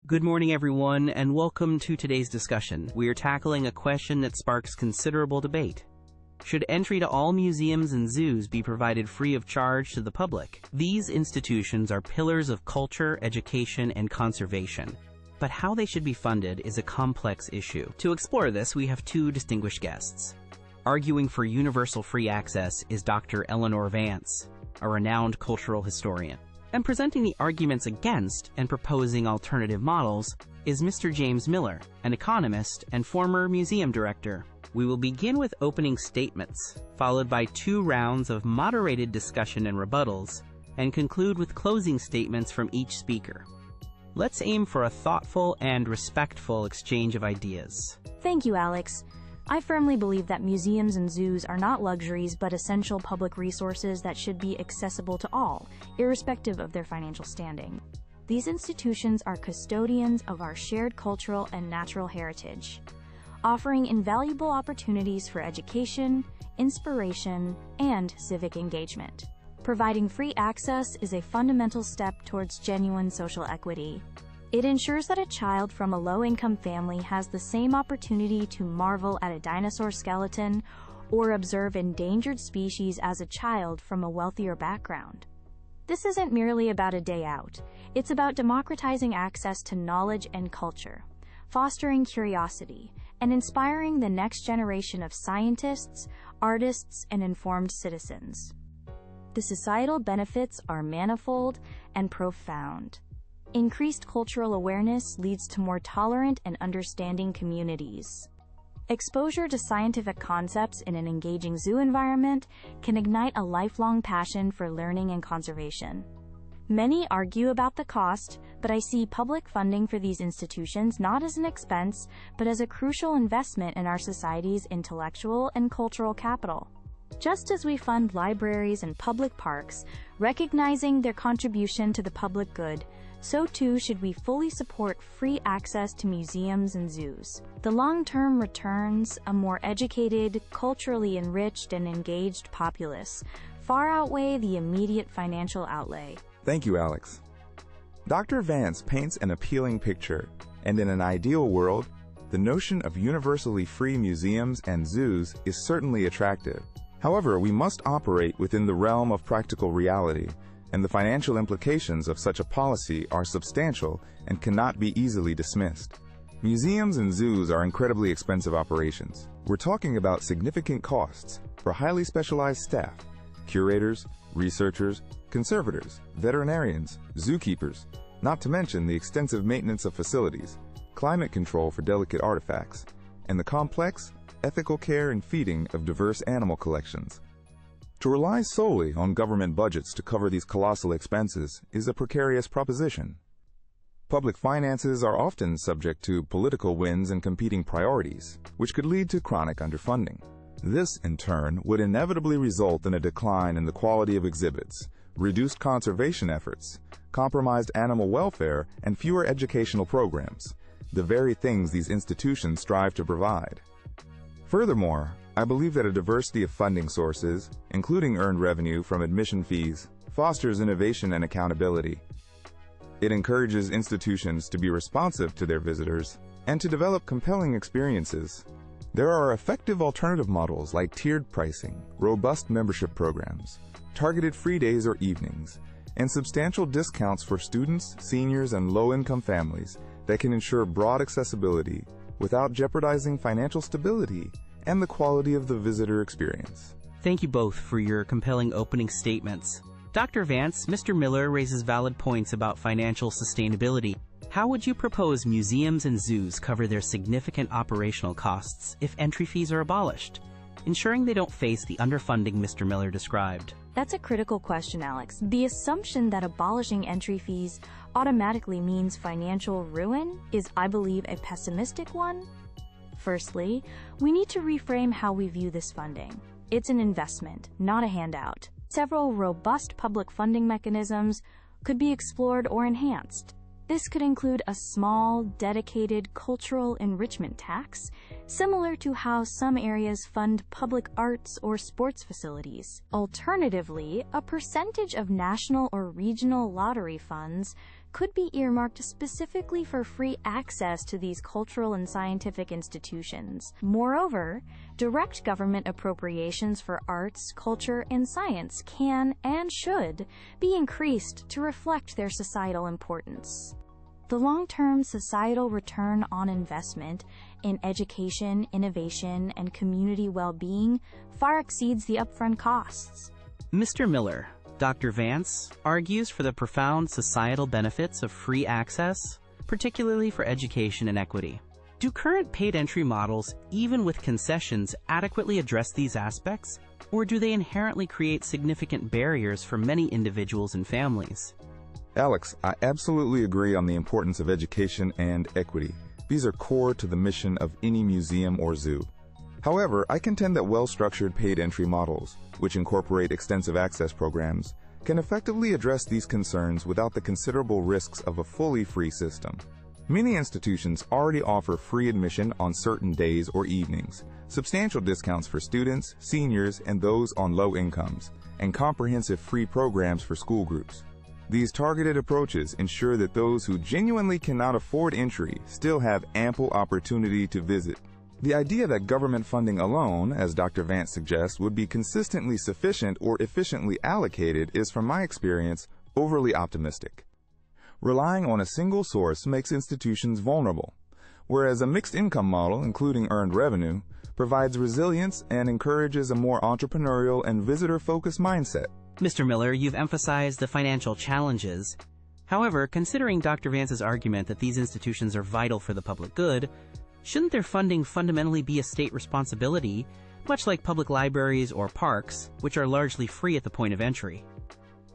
Good morning, everyone, and welcome to today's discussion. We are tackling a question that sparks considerable debate. Should entry to all museums and zoos be provided free of charge to the public? These institutions are pillars of culture, education, and conservation. But how they should be funded is a complex issue. To explore this, we have two distinguished guests. Arguing for universal free access is Dr. Eleanor Vance, a renowned cultural historian. And presenting the arguments against and proposing alternative models is Mr. James Miller, an economist and former museum director. We will begin with opening statements, followed by 2 rounds of moderated discussion and rebuttals, and conclude with closing statements from each speaker. Let's aim for a thoughtful and respectful exchange of ideas. Thank you, Alex. I firmly believe that museums and zoos are not luxuries but essential public resources that should be accessible to all, irrespective of their financial standing. These institutions are custodians of our shared cultural and natural heritage, offering invaluable opportunities for education, inspiration, and civic engagement. Providing free access is a fundamental step towards genuine social equity. It ensures that a child from a low-income family has the same opportunity to marvel at a dinosaur skeleton or observe endangered species as a child from a wealthier background. This isn't merely about a day out. It's about democratizing access to knowledge and culture, fostering curiosity, and inspiring the next generation of scientists, artists, and informed citizens. The societal benefits are manifold and profound. Increased cultural awareness leads to more tolerant and understanding communities. Exposure to scientific concepts in an engaging zoo environment can ignite a lifelong passion for learning and conservation. Many argue about the cost, but I see public funding for these institutions not as an expense, but as a crucial investment in our society's intellectual and cultural capital. Just as we fund libraries and public parks, recognizing their contribution to the public good, so too should we fully support free access to museums and zoos. The long-term returns, a more educated, culturally enriched, and engaged populace, far outweigh the immediate financial outlay. Thank you, Alex. Dr. Vance paints an appealing picture, and in an ideal world, the notion of universally free museums and zoos is certainly attractive. However, we must operate within the realm of practical reality, and the financial implications of such a policy are substantial and cannot be easily dismissed. Museums and zoos are incredibly expensive operations. We're talking about significant costs for highly specialized staff, curators, researchers, conservators, veterinarians, zookeepers, not to mention the extensive maintenance of facilities, climate control for delicate artifacts, and the complex, ethical care and feeding of diverse animal collections. To rely solely on government budgets to cover these colossal expenses is a precarious proposition. Public finances are often subject to political winds and competing priorities, which could lead to chronic underfunding. This, in turn, would inevitably result in a decline in the quality of exhibits, reduced conservation efforts, compromised animal welfare, and fewer educational programs, the very things these institutions strive to provide. Furthermore, I believe that a diversity of funding sources, including earned revenue from admission fees, fosters innovation and accountability. It encourages institutions to be responsive to their visitors and to develop compelling experiences. There are effective alternative models like tiered pricing, robust membership programs, targeted free days or evenings, and substantial discounts for students, seniors, and low-income families that can ensure broad accessibility without jeopardizing financial stability and the quality of the visitor experience. Thank you both for your compelling opening statements. Dr. Vance, Mr. Miller raises valid points about financial sustainability. How would you propose museums and zoos cover their significant operational costs if entry fees are abolished, ensuring they don't face the underfunding Mr. Miller described? That's a critical question, Alex. The assumption that abolishing entry fees automatically means financial ruin is, I believe, a pessimistic one. Firstly, we need to reframe how we view this funding. It's an investment, not a handout. Several robust public funding mechanisms could be explored or enhanced. This could include a small, dedicated cultural enrichment tax, similar to how some areas fund public arts or sports facilities. Alternatively, a percentage of national or regional lottery funds could be earmarked specifically for free access to these cultural and scientific institutions. Moreover, direct government appropriations for arts, culture, and science can and should be increased to reflect their societal importance. The long-term societal return on investment in education, innovation, and community well-being far exceeds the upfront costs. Mr. Miller, Dr. Vance argues for the profound societal benefits of free access, particularly for education and equity. Do current paid entry models, even with concessions, adequately address these aspects, or do they inherently create significant barriers for many individuals and families? Alex, I absolutely agree on the importance of education and equity. These are core to the mission of any museum or zoo. However, I contend that well-structured paid entry models, which incorporate extensive access programs, can effectively address these concerns without the considerable risks of a fully free system. Many institutions already offer free admission on certain days or evenings, substantial discounts for students, seniors, and those on low incomes, and comprehensive free programs for school groups. These targeted approaches ensure that those who genuinely cannot afford entry still have ample opportunity to visit. The idea that government funding alone, as Dr. Vance suggests, would be consistently sufficient or efficiently allocated is, from my experience, overly optimistic. Relying on a single source makes institutions vulnerable, whereas a mixed income model, including earned revenue, provides resilience and encourages a more entrepreneurial and visitor-focused mindset. Mr. Miller, you've emphasized the financial challenges. However, considering Dr. Vance's argument that these institutions are vital for the public good, shouldn't their funding fundamentally be a state responsibility, much like public libraries or parks, which are largely free at the point of entry?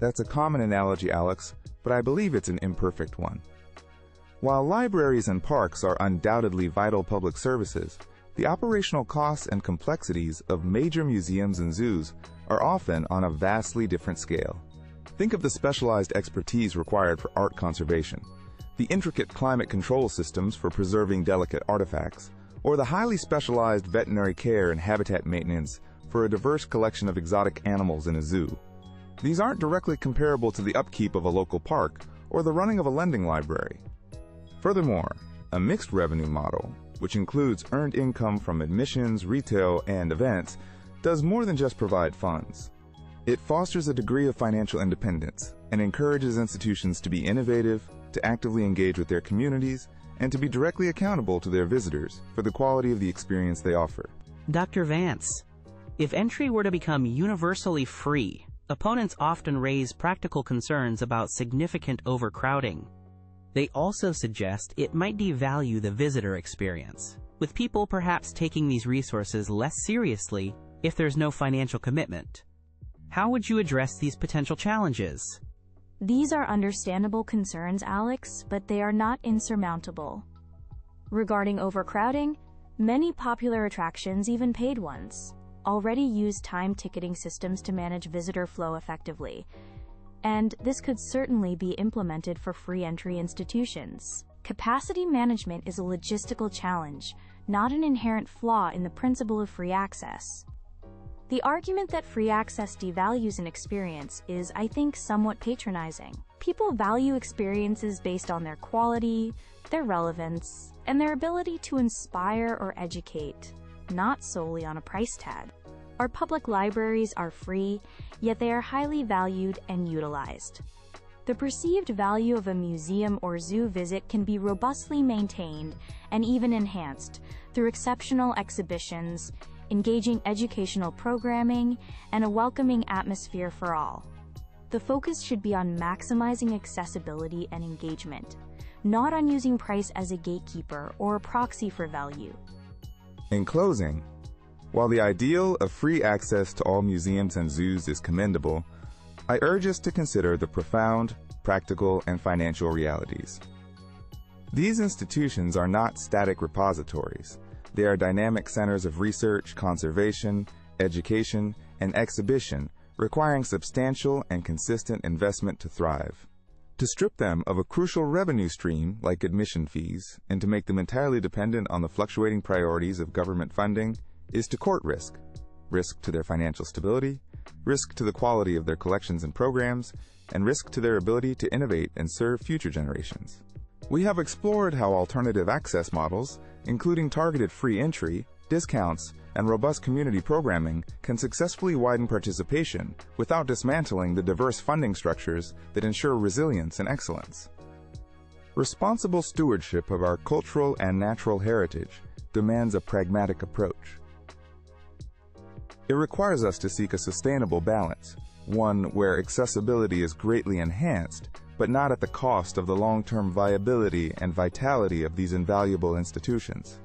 That's a common analogy, Alex, but I believe it's an imperfect one. While libraries and parks are undoubtedly vital public services, the operational costs and complexities of major museums and zoos are often on a vastly different scale. Think of the specialized expertise required for art conservation, the intricate climate control systems for preserving delicate artifacts, or the highly specialized veterinary care and habitat maintenance for a diverse collection of exotic animals in a zoo. These aren't directly comparable to the upkeep of a local park or the running of a lending library. Furthermore, a mixed revenue model, which includes earned income from admissions, retail, and events, does more than just provide funds. It fosters a degree of financial independence and encourages institutions to be innovative, to actively engage with their communities, and to be directly accountable to their visitors for the quality of the experience they offer. Dr. Vance, if entry were to become universally free, opponents often raise practical concerns about significant overcrowding. They also suggest it might devalue the visitor experience, with people perhaps taking these resources less seriously if there's no financial commitment. How would you address these potential challenges? These are understandable concerns, Alex, but they are not insurmountable. Regarding overcrowding, many popular attractions, even paid ones, already use time ticketing systems to manage visitor flow effectively, and this could certainly be implemented for free entry institutions. Capacity management is a logistical challenge, not an inherent flaw in the principle of free access. The argument that free access devalues an experience is, I think, somewhat patronizing. People value experiences based on their quality, their relevance, and their ability to inspire or educate, not solely on a price tag. Our public libraries are free, yet they are highly valued and utilized. The perceived value of a museum or zoo visit can be robustly maintained and even enhanced through exceptional exhibitions, engaging educational programming, and a welcoming atmosphere for all. The focus should be on maximizing accessibility and engagement, not on using price as a gatekeeper or a proxy for value. In closing, while the ideal of free access to all museums and zoos is commendable, I urge us to consider the profound, practical, and financial realities. These institutions are not static repositories. They are dynamic centers of research, conservation, education, and exhibition, requiring substantial and consistent investment to thrive. To strip them of a crucial revenue stream like admission fees and to make them entirely dependent on the fluctuating priorities of government funding is to court risk to their financial stability, risk to the quality of their collections and programs, and risk to their ability to innovate and serve future generations. We have explored how alternative access models, including targeted free entry, discounts, and robust community programming, can successfully widen participation without dismantling the diverse funding structures that ensure resilience and excellence. Responsible stewardship of our cultural and natural heritage demands a pragmatic approach. It requires us to seek a sustainable balance, one where accessibility is greatly enhanced, but not at the cost of the long-term viability and vitality of these invaluable institutions.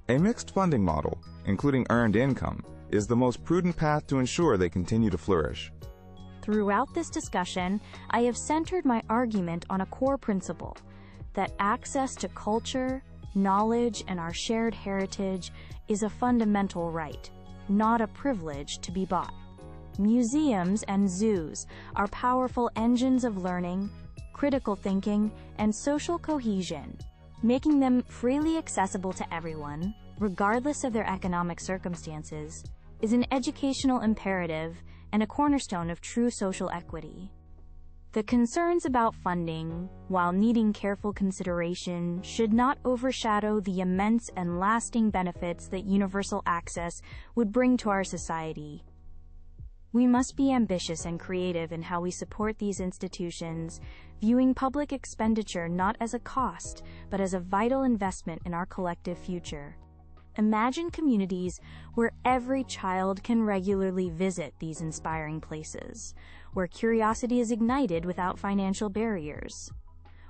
A mixed funding model, including earned income, is the most prudent path to ensure they continue to flourish. Throughout this discussion, I have centered my argument on a core principle: that access to culture, knowledge, and our shared heritage is a fundamental right, not a privilege to be bought. Museums and zoos are powerful engines of learning, critical thinking, and social cohesion. Making them freely accessible to everyone, regardless of their economic circumstances, is an educational imperative and a cornerstone of true social equity. The concerns about funding, while needing careful consideration, should not overshadow the immense and lasting benefits that universal access would bring to our society. We must be ambitious and creative in how we support these institutions, viewing public expenditure not as a cost, but as a vital investment in our collective future. Imagine communities where every child can regularly visit these inspiring places, where curiosity is ignited without financial barriers,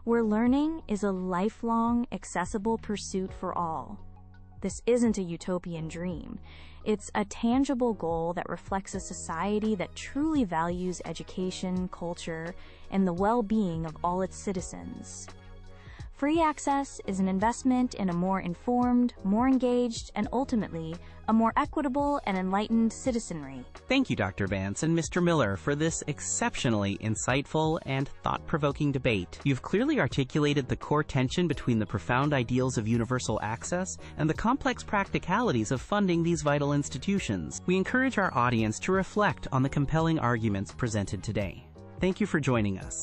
where learning is a lifelong, accessible pursuit for all. This isn't a utopian dream. It's a tangible goal that reflects a society that truly values education, culture, and the well-being of all its citizens. Free access is an investment in a more informed, more engaged, and ultimately, a more equitable and enlightened citizenry. Thank you, Dr. Vance and Mr. Miller, for this exceptionally insightful and thought-provoking debate. You've clearly articulated the core tension between the profound ideals of universal access and the complex practicalities of funding these vital institutions. We encourage our audience to reflect on the compelling arguments presented today. Thank you for joining us.